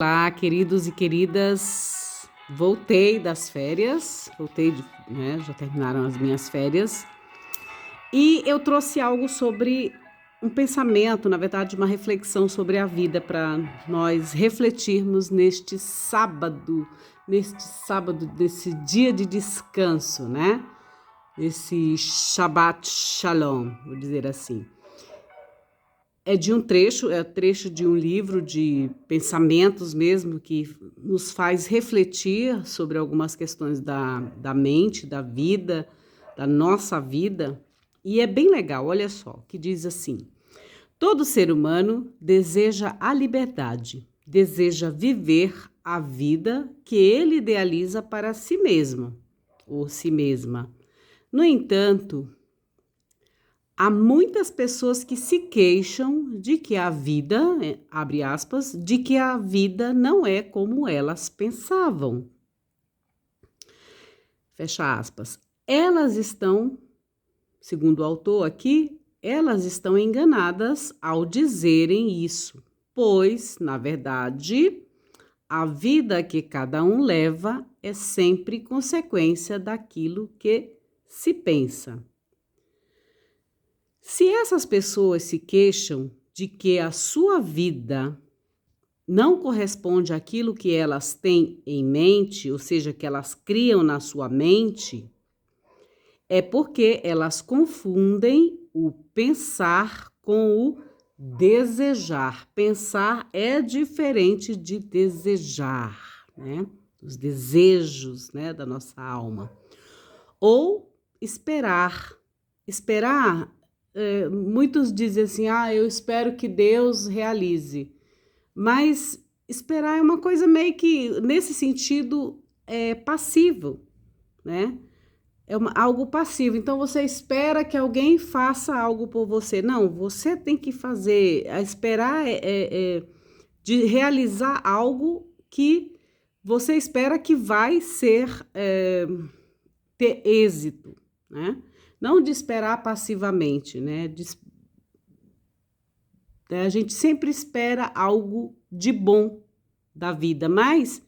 Olá, queridos e queridas. Voltei das férias, já terminaram as minhas férias. E eu trouxe algo sobre um pensamento, na verdade, uma reflexão sobre a vida para nós refletirmos nesse dia de descanso, né? Esse Shabbat Shalom, vou dizer assim. É trecho de um livro de pensamentos mesmo, que nos faz refletir sobre algumas questões da mente, da vida, da nossa vida. E é bem legal, olha só, que diz assim: todo ser humano deseja a liberdade, deseja viver a vida que ele idealiza para si mesmo ou si mesma. No entanto, há muitas pessoas que se queixam de que a vida, abre aspas, de que a vida não é como elas pensavam. Fecha aspas. Elas estão, segundo o autor aqui, elas estão enganadas ao dizerem isso, pois, na verdade, a vida que cada um leva é sempre consequência daquilo que se pensa. Se essas pessoas se queixam de que a sua vida não corresponde àquilo que elas têm em mente, ou seja, que elas criam na sua mente, é porque elas confundem o pensar com o desejar. Pensar é diferente de desejar, né? Os desejos, né, da nossa alma. Ou esperar. Esperar. Muitos dizem assim, eu espero que Deus realize, mas esperar é uma coisa meio que, nesse sentido, passivo, né? Algo passivo, então você espera que alguém faça algo por você. Não, você tem que fazer, esperar de realizar algo que você espera que vai ter êxito, né? Não de esperar passivamente, né? A gente sempre espera algo de bom da vida, mas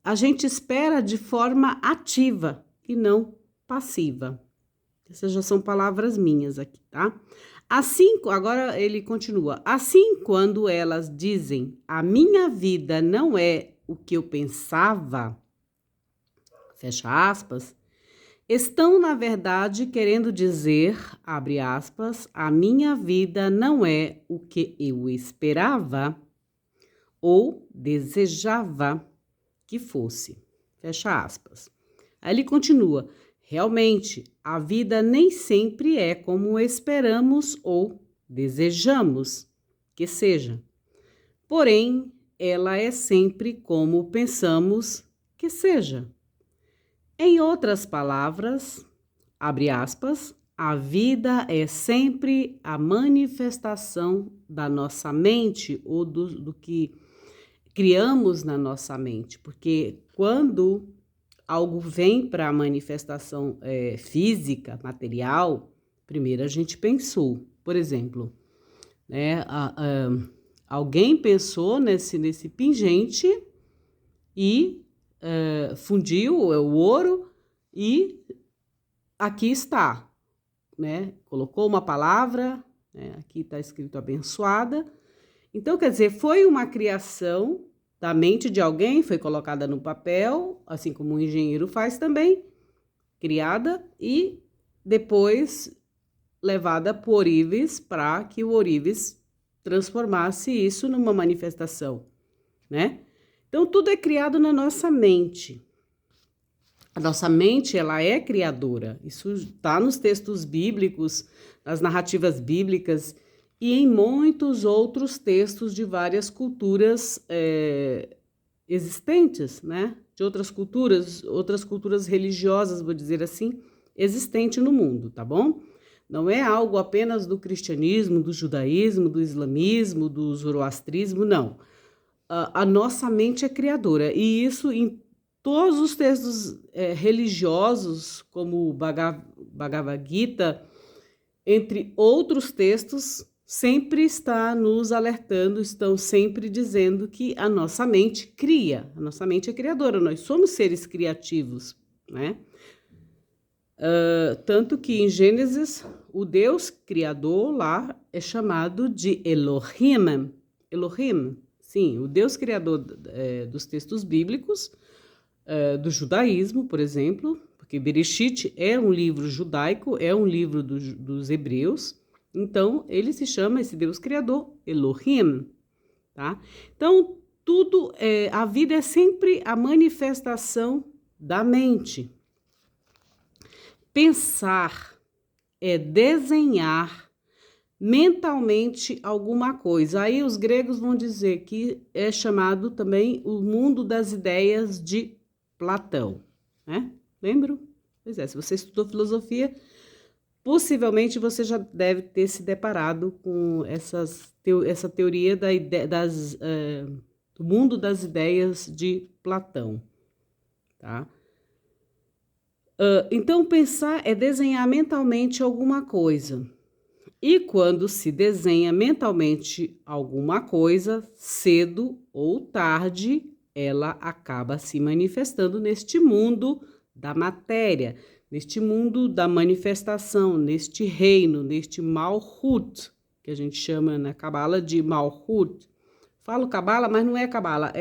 a gente espera de forma ativa e não passiva. Essas já são palavras minhas aqui, tá? Assim, agora ele continua. Assim, quando elas dizem, a minha vida não é o que eu pensava, fecha aspas, estão, na verdade, querendo dizer, abre aspas, a minha vida não é o que eu esperava ou desejava que fosse. Fecha aspas. Aí ele continua, realmente, a vida nem sempre é como esperamos ou desejamos que seja. Porém, ela é sempre como pensamos que seja. Em outras palavras, abre aspas, a vida é sempre a manifestação da nossa mente ou do que criamos na nossa mente, porque quando algo vem para a manifestação física, material, primeiro a gente pensou, por exemplo, né, alguém pensou nesse pingente e fundiu o ouro e aqui está, né? Colocou uma palavra, né? Aqui está escrito abençoada. Então, quer dizer, foi uma criação da mente de alguém, foi colocada no papel, assim como um engenheiro faz também, criada e depois levada por Orives para que o Orives transformasse isso numa manifestação, né? Então, tudo é criado na nossa mente. A nossa mente, ela é criadora. Isso está nos textos bíblicos, nas narrativas bíblicas e em muitos outros textos de várias culturas existentes, né? De outras culturas religiosas, vou dizer assim, existente no mundo, tá bom? Não é algo apenas do cristianismo, do judaísmo, do islamismo, do zoroastrismo, não. A nossa mente é criadora, e isso em todos os textos religiosos, como o Bhagavad Gita, entre outros textos, sempre está nos alertando, estão sempre dizendo que a nossa mente cria, a nossa mente é criadora, nós somos seres criativos, né? Tanto que em Gênesis, o Deus criador lá é chamado de Elohim. Elohim, sim, o Deus criador dos textos bíblicos, do judaísmo, por exemplo, porque Bereshit é um livro judaico, é um livro dos hebreus, então ele se chama, esse Deus criador, Elohim, tá? Então, a vida é sempre a manifestação da mente. Pensar é desenhar mentalmente alguma coisa. Aí os gregos vão dizer que é chamado também o mundo das ideias de Platão, né? Lembram? Pois é, se você estudou filosofia, possivelmente você já deve ter se deparado com essa teoria do mundo das ideias de Platão, tá? Então, pensar é desenhar mentalmente alguma coisa. E quando se desenha mentalmente alguma coisa, cedo ou tarde, ela acaba se manifestando neste mundo da matéria, neste mundo da manifestação, neste reino, neste Malhut, que a gente chama na Cabala de Malhut. Falo Cabala, mas não é Cabala,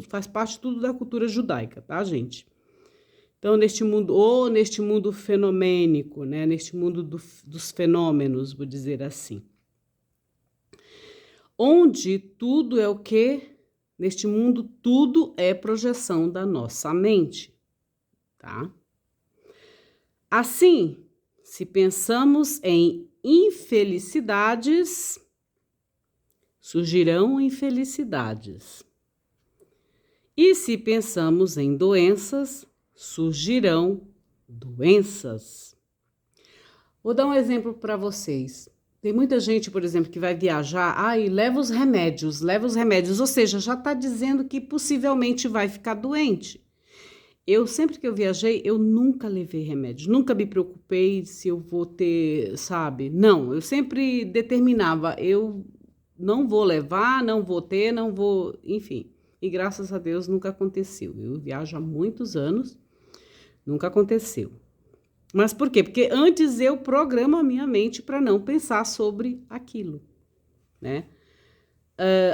faz parte tudo da cultura judaica, tá, gente? Então, neste mundo fenomênico, né? Neste mundo dos fenômenos, vou dizer assim. Onde tudo é o quê? Neste mundo, tudo é projeção da nossa mente, tá? Assim, se pensamos em infelicidades, surgirão infelicidades. E se pensamos em doenças, surgirão doenças. Vou dar um exemplo para vocês. Tem muita gente, por exemplo, que vai viajar, e leva os remédios, ou seja, já está dizendo que possivelmente vai ficar doente. Sempre que eu viajei, eu nunca levei remédio, nunca me preocupei se eu vou ter, sabe? Não, eu sempre determinava, eu não vou levar, não vou ter, não vou, enfim. E graças a Deus nunca aconteceu. Eu viajo há muitos anos, nunca aconteceu. Mas por quê? Porque antes eu programo a minha mente para não pensar sobre aquilo, né?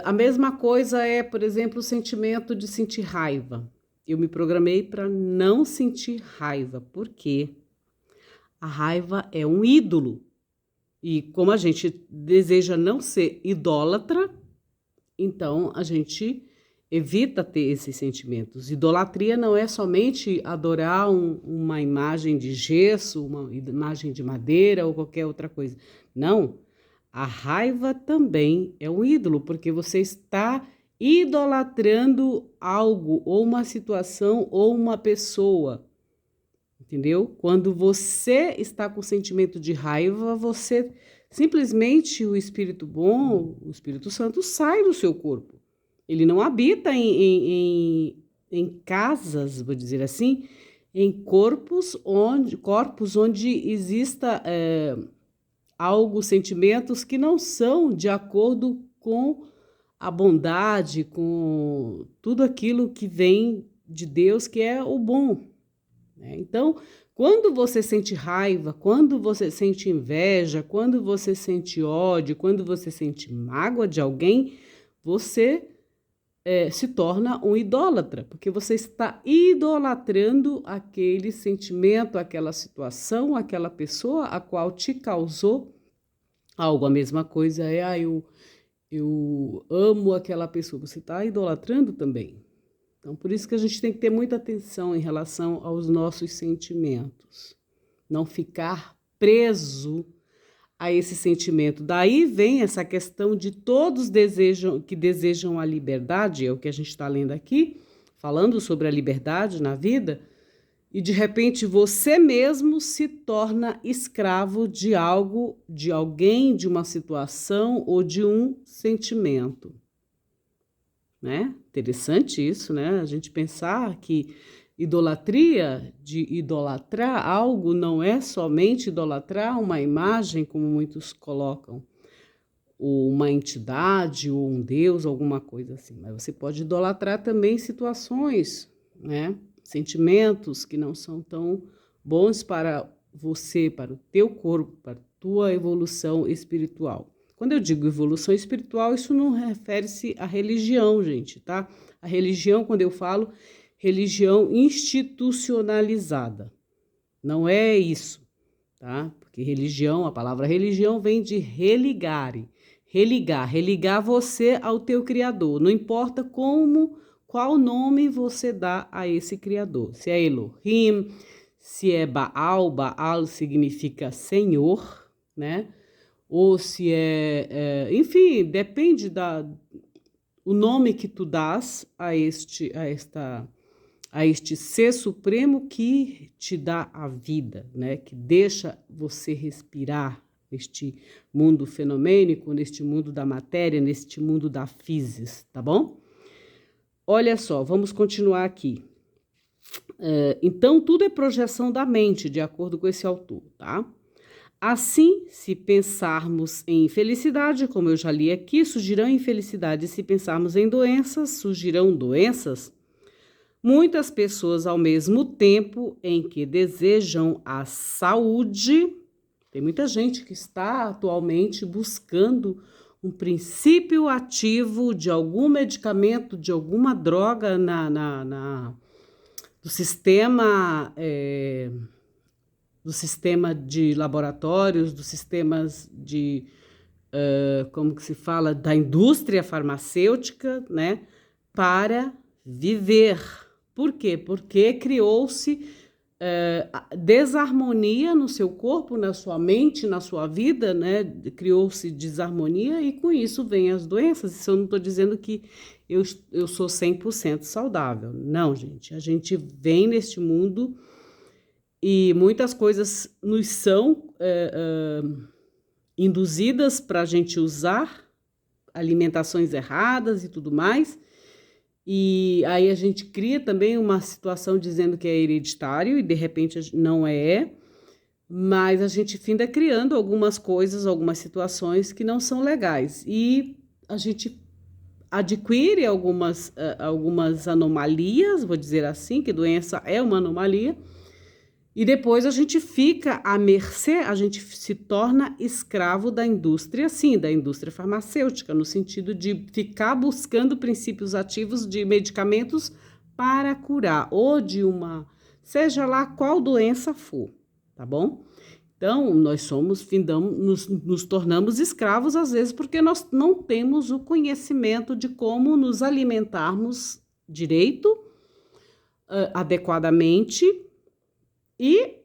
A mesma coisa é, por exemplo, o sentimento de sentir raiva. Eu me programei para não sentir raiva. Por quê? A raiva é um ídolo. E como a gente deseja não ser idólatra, então a gente evita ter esses sentimentos. Idolatria não é somente adorar uma imagem de gesso, uma imagem de madeira ou qualquer outra coisa. Não. A raiva também é um ídolo, porque você está idolatrando algo, ou uma situação, ou uma pessoa. Entendeu? Quando você está com sentimento de raiva, você simplesmente o Espírito bom, o Espírito Santo sai do seu corpo. Ele não habita em casas, vou dizer assim, em corpos onde exista sentimentos que não são de acordo com a bondade, com tudo aquilo que vem de Deus, que é o bom, né? Então, quando você sente raiva, quando você sente inveja, quando você sente ódio, quando você sente mágoa de alguém, você se torna um idólatra, porque você está idolatrando aquele sentimento, aquela situação, aquela pessoa a qual te causou algo. A mesma coisa eu amo aquela pessoa, você está idolatrando também. Então, por isso que a gente tem que ter muita atenção em relação aos nossos sentimentos, não ficar preso a esse sentimento. Daí vem essa questão de todos que desejam a liberdade, é o que a gente está lendo aqui, falando sobre a liberdade na vida, e de repente você mesmo se torna escravo de algo, de alguém, de uma situação ou de um sentimento. Né? Interessante isso, né? A gente pensar que idolatria, de idolatrar algo, não é somente idolatrar uma imagem, como muitos colocam, ou uma entidade, ou um Deus, alguma coisa assim. Mas você pode idolatrar também situações, né? Sentimentos que não são tão bons para você, para o teu corpo, para a tua evolução espiritual. Quando eu digo evolução espiritual, isso não refere-se à religião, gente, tá? A religião, quando eu falo, religião institucionalizada. Não é isso, tá? Porque religião, a palavra religião vem de religare. Religar você ao teu Criador. Não importa qual nome você dá a esse Criador. Se é Elohim, se é Baal significa Senhor, né? Ou se enfim, depende o nome que tu dás a este ser supremo que te dá a vida, né? Que deixa você respirar neste mundo fenomênico, neste mundo da matéria, neste mundo da physis, tá bom? Olha só, vamos continuar aqui. Então, tudo é projeção da mente, de acordo com esse autor, tá? Assim, se pensarmos em felicidade, como eu já li aqui, surgirão infelicidades. Se pensarmos em doenças, surgirão doenças. Muitas pessoas, ao mesmo tempo em que desejam a saúde, tem muita gente que está atualmente buscando um princípio ativo de algum medicamento, de alguma droga do sistema de laboratórios, dos sistemas como que se fala, da indústria farmacêutica, né, para viver. Por quê? Porque criou-se desarmonia no seu corpo, na sua mente, na sua vida, né? Criou-se desarmonia e com isso vem as doenças. Isso eu não estou dizendo que eu sou 100% saudável. Não, gente. A gente vem neste mundo e muitas coisas nos são induzidas para a gente usar alimentações erradas e tudo mais. E aí a gente cria também uma situação dizendo que é hereditário e de repente não é, mas a gente finda criando algumas coisas, algumas situações que não são legais. E a gente adquire algumas anomalias, vou dizer assim, que doença é uma anomalia, e depois a gente fica à mercê, a gente se torna escravo da indústria, sim, da indústria farmacêutica, no sentido de ficar buscando princípios ativos de medicamentos para curar, ou de seja lá qual doença for, tá bom? Então, nós nos tornamos escravos às vezes porque nós não temos o conhecimento de como nos alimentarmos direito, adequadamente. E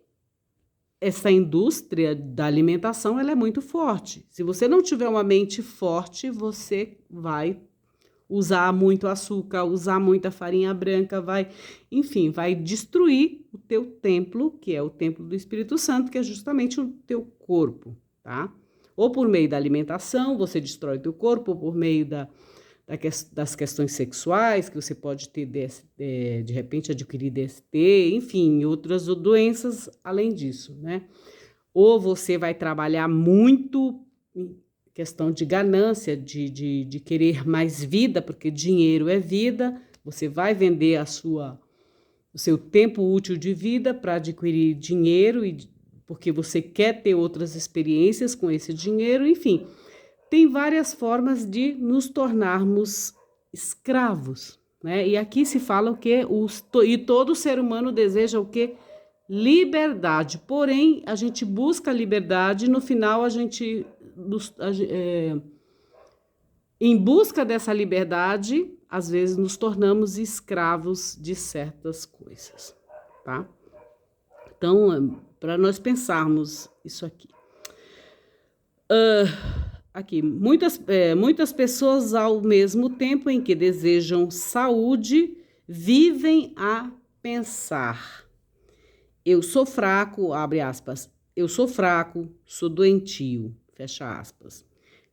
essa indústria da alimentação, ela é muito forte. Se você não tiver uma mente forte, você vai usar muito açúcar, usar muita farinha branca, enfim, vai destruir o teu templo, que é o templo do Espírito Santo, que é justamente o teu corpo, tá? Ou por meio da alimentação, você destrói o teu corpo, ou por meio das questões sexuais, que você pode ter, de repente, adquirir DST, enfim, outras doenças além disso, né? Ou você vai trabalhar muito em questão de ganância, de querer mais vida, porque dinheiro é vida, você vai vender o seu tempo útil de vida para adquirir dinheiro, porque você quer ter outras experiências com esse dinheiro, enfim. Tem várias formas de nos tornarmos escravos, né? E aqui se fala o quê? E todo ser humano deseja o quê? Liberdade. Porém, a gente busca liberdade e no final em busca dessa liberdade, às vezes nos tornamos escravos de certas coisas, tá? Então, para nós pensarmos isso aqui. Aqui, muitas pessoas, ao mesmo tempo em que desejam saúde, vivem a pensar. Eu sou fraco, abre aspas, eu sou fraco, sou doentio, fecha aspas.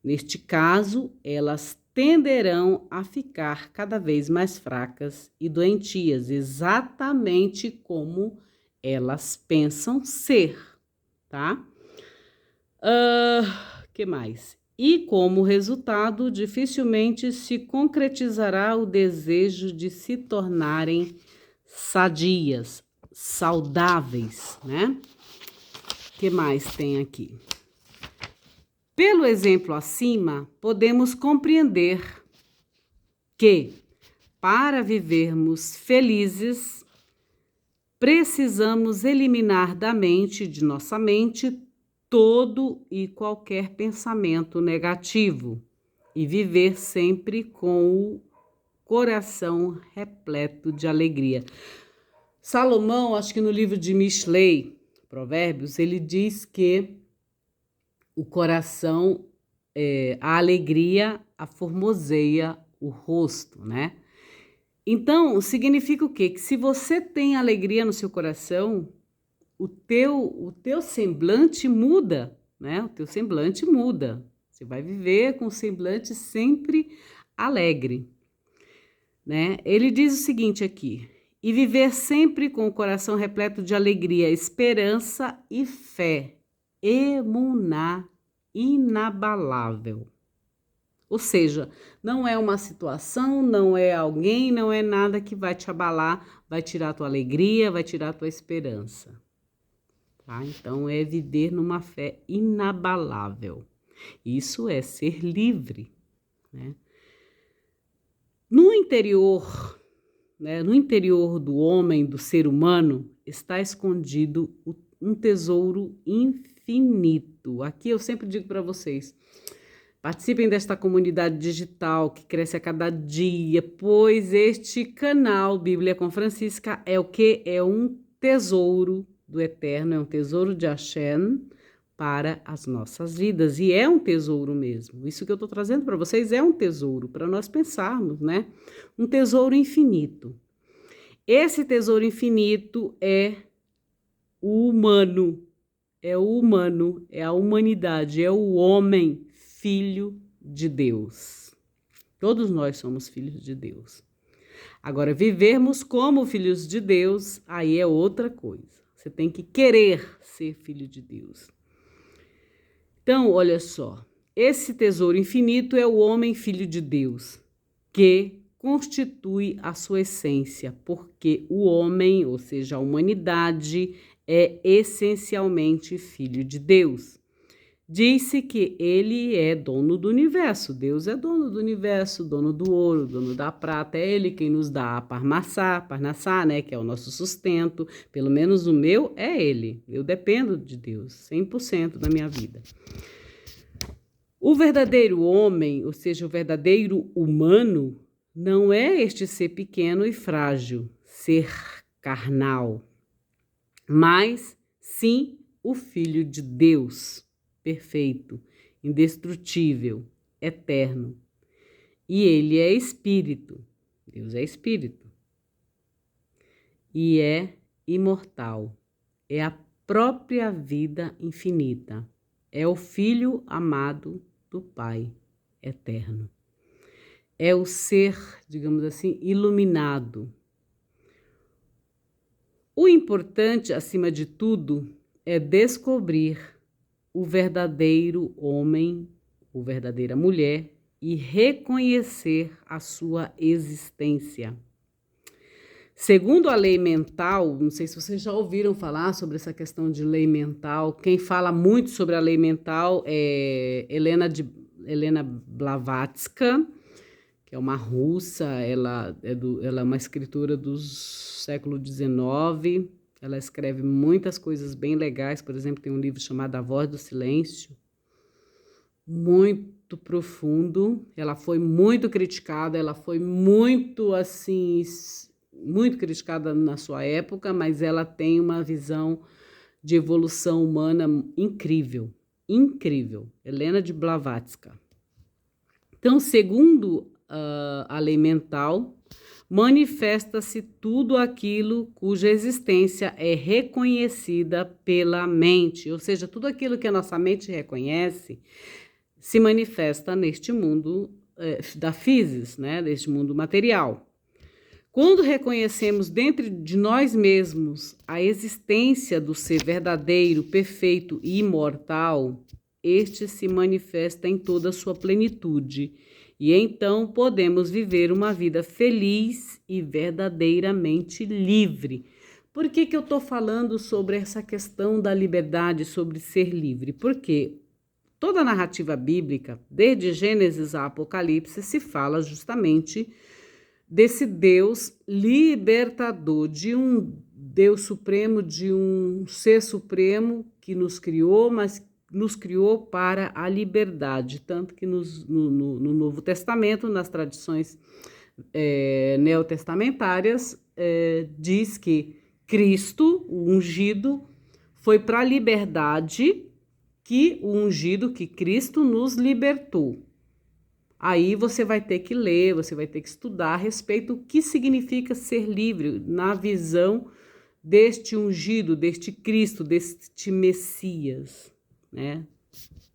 Neste caso, elas tenderão a ficar cada vez mais fracas e doentias, exatamente como elas pensam ser, tá? Que mais? e, como resultado, dificilmente se concretizará o desejo de se tornarem sadias, saudáveis, né? O que mais tem aqui? Pelo exemplo acima, podemos compreender que, para vivermos felizes, precisamos eliminar da mente, de nossa mente, todo e qualquer pensamento negativo e viver sempre com o coração repleto de alegria. Salomão, acho que no livro de Mishlei, Provérbios, ele diz que o coração, a alegria aformoseia o rosto, né? Então, significa o quê? Que se você tem alegria no seu coração, o teu semblante muda, né? O teu semblante muda. Você vai viver com o semblante sempre alegre, né? Ele diz o seguinte aqui: e viver sempre com o coração repleto de alegria, esperança e fé, emuná, inabalável. Ou seja, não é uma situação, não é alguém, não é nada que vai te abalar, vai tirar a tua alegria, vai tirar a tua esperança. Tá? Então, é viver numa fé inabalável. Isso é ser livre, né? No interior, né, no interior do homem, do ser humano, está escondido um tesouro infinito. Aqui eu sempre digo para vocês, participem desta comunidade digital que cresce a cada dia, pois este canal Bíblia com Francisca é o que? É um tesouro do Eterno, é um tesouro de Hashem para as nossas vidas. E é um tesouro mesmo. Isso que eu estou trazendo para vocês é um tesouro para nós pensarmos, né? Um tesouro infinito. Esse tesouro infinito é o humano, é a humanidade, é o homem, filho de Deus. Todos nós somos filhos de Deus. Agora, vivermos como filhos de Deus, aí é outra coisa. Você tem que querer ser filho de Deus. Então, olha só, esse tesouro infinito é o homem filho de Deus, que constitui a sua essência, porque o homem, ou seja, a humanidade, é essencialmente filho de Deus. Diz-se que ele é dono do universo, Deus é dono do universo, dono do ouro, dono da prata, é ele quem nos dá a parnassá, né, que é o nosso sustento, pelo menos o meu é ele, eu dependo de Deus, 100% da minha vida. O verdadeiro homem, ou seja, o verdadeiro humano, não é este ser pequeno e frágil, ser carnal, mas sim o Filho de Deus, perfeito, indestrutível, eterno. E ele é espírito, Deus é espírito. E é imortal, é a própria vida infinita, é o Filho amado do Pai eterno. É o ser, digamos assim, iluminado. O importante, acima de tudo, é descobrir o verdadeiro homem, ou verdadeira mulher, e reconhecer a sua existência. Segundo a lei mental, não sei se vocês já ouviram falar sobre essa questão de lei mental, quem fala muito sobre a lei mental é Helena Blavatsky, que é uma russa, ela é uma escritora do século XIX, ela escreve muitas coisas bem legais, por exemplo, tem um livro chamado A Voz do Silêncio, muito profundo, ela foi muito criticada, ela foi muito, assim, muito criticada na sua época, mas ela tem uma visão de evolução humana incrível, incrível, Helena de Blavatsky. Então, segundo a lei mental, manifesta-se tudo aquilo cuja existência é reconhecida pela mente, ou seja, tudo aquilo que a nossa mente reconhece se manifesta neste mundo da physis, né, neste mundo material. Quando reconhecemos dentro de nós mesmos a existência do ser verdadeiro, perfeito e imortal, este se manifesta em toda a sua plenitude. E então podemos viver uma vida feliz e verdadeiramente livre. Por que eu estou falando sobre essa questão da liberdade, sobre ser livre? Porque toda a narrativa bíblica, desde Gênesis a Apocalipse, se fala justamente desse Deus libertador, de um Deus supremo, de um ser supremo que nos criou, mas nos criou para a liberdade. Tanto que no Novo Testamento, nas tradições neotestamentárias, diz que Cristo, o ungido, foi para a liberdade que o ungido, que Cristo nos libertou. Aí você vai ter que ler, você vai ter que estudar a respeito do que significa ser livre na visão deste ungido, deste Cristo, deste Messias, né?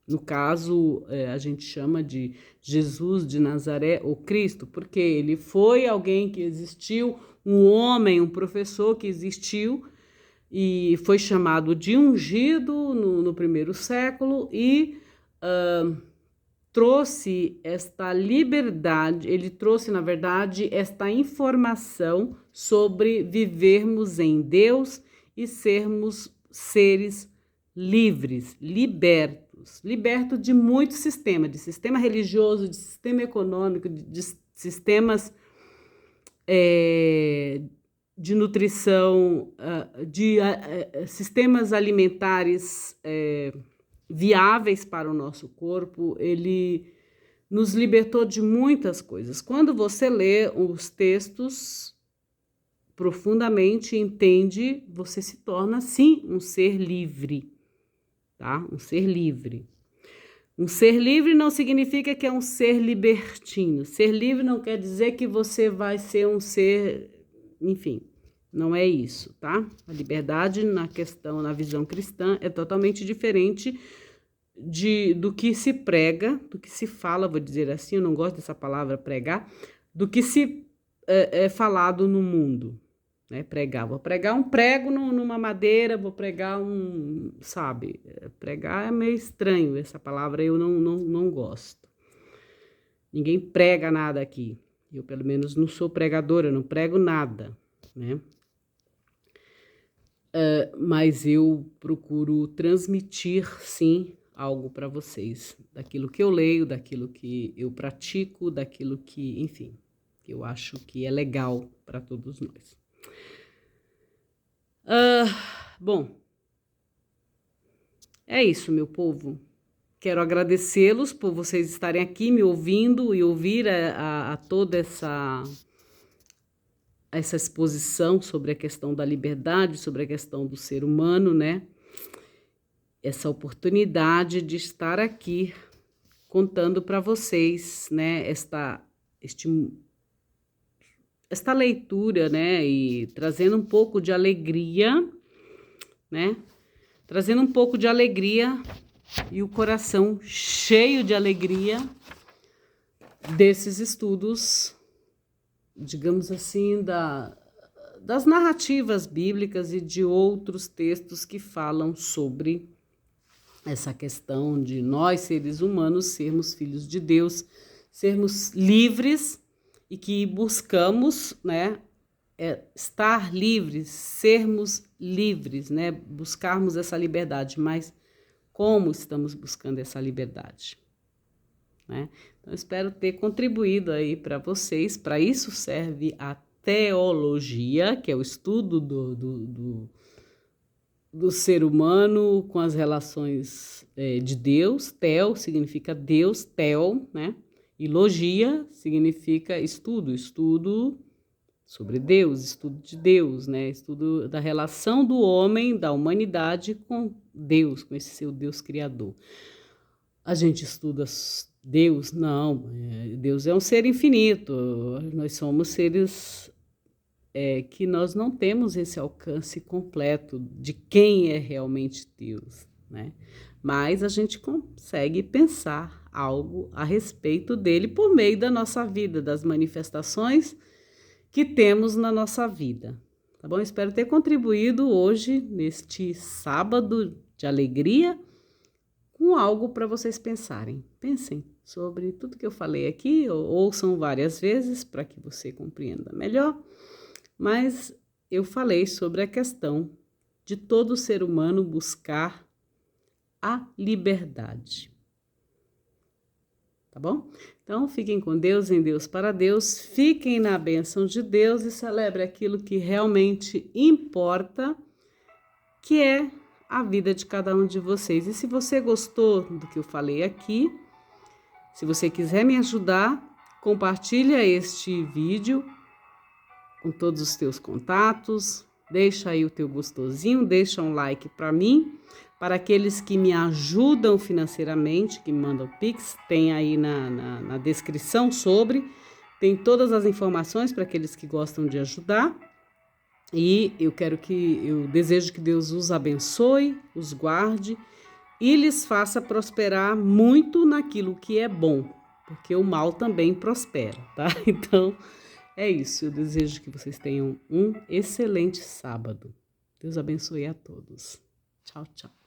No caso, a gente chama de Jesus de Nazaré, ou Cristo, porque ele foi alguém que existiu, um homem, um professor que existiu e foi chamado de ungido no primeiro século e trouxe esta liberdade, ele trouxe, na verdade, esta informação sobre vivermos em Deus e sermos seres livres, libertos de muito sistema, de sistema religioso, de sistema econômico, de sistemas de nutrição, de sistemas alimentares viáveis para o nosso corpo. Ele nos libertou de muitas coisas. Quando você lê os textos profundamente, entende, você se torna, sim, um ser livre, tá? Um ser livre. Um ser livre não significa que é um ser libertino. Ser livre não quer dizer que você vai ser um ser, enfim, não é isso, tá? A liberdade na visão cristã, é totalmente diferente do que se prega, do que se fala, vou dizer assim, eu não gosto dessa palavra pregar, do que se é falado no mundo, né? Pregar, vou pregar um prego numa madeira, vou pregar sabe, pregar é meio estranho, essa palavra eu não gosto. Ninguém prega nada aqui, eu pelo menos não sou pregadora, não prego nada, né? Mas eu procuro transmitir, sim, algo para vocês, daquilo que eu leio, daquilo que eu pratico, daquilo que, enfim, que eu acho que é legal para todos nós. Bom, é isso, meu povo. Quero agradecê-los por vocês estarem aqui me ouvindo e ouvir a toda essa exposição sobre a questão da liberdade, sobre a questão do ser humano, né? Essa oportunidade de estar aqui contando para vocês, né? Esta leitura, né? E trazendo um pouco de alegria, né? Trazendo um pouco de alegria e o coração cheio de alegria desses estudos, digamos assim, das narrativas bíblicas e de outros textos que falam sobre essa questão de nós, seres humanos, sermos filhos de Deus, sermos livres e que buscamos, né, estar livres, sermos livres, né, buscarmos essa liberdade, mas como estamos buscando essa liberdade, né? Então, espero ter contribuído aí para vocês. Para isso serve a teologia, que é o estudo do ser humano com as relações de Deus. Theo significa Deus, theo, né? E logia significa estudo sobre Deus, estudo de Deus, né? Estudo da relação do homem, da humanidade com Deus, com esse seu Deus criador. A gente estuda Deus? Não, Deus é um ser infinito, nós somos seres que nós não temos esse alcance completo de quem é realmente Deus, né? Mas a gente consegue pensar algo a respeito dele por meio da nossa vida, das manifestações que temos na nossa vida, tá bom? Espero ter contribuído hoje, neste sábado de alegria, algo para vocês pensarem. Pensem sobre tudo que eu falei aqui, ouçam várias vezes para que você compreenda melhor, mas eu falei sobre a questão de todo ser humano buscar a liberdade. Tá bom? Então, fiquem com Deus, em Deus para Deus, fiquem na bênção de Deus e celebre aquilo que realmente importa, que é a vida de cada um de vocês. E se você gostou do que eu falei aqui, se você quiser me ajudar, compartilha este vídeo com todos os teus contatos, deixa aí o teu gostosinho, deixa um like para mim. Para aqueles que me ajudam financeiramente, que me mandam Pix, tem aí na descrição tem todas as informações para aqueles que gostam de ajudar. E eu desejo que Deus os abençoe, os guarde e lhes faça prosperar muito naquilo que é bom, porque o mal também prospera, tá? Então, é isso. Eu desejo que vocês tenham um excelente sábado. Deus abençoe a todos. Tchau, tchau.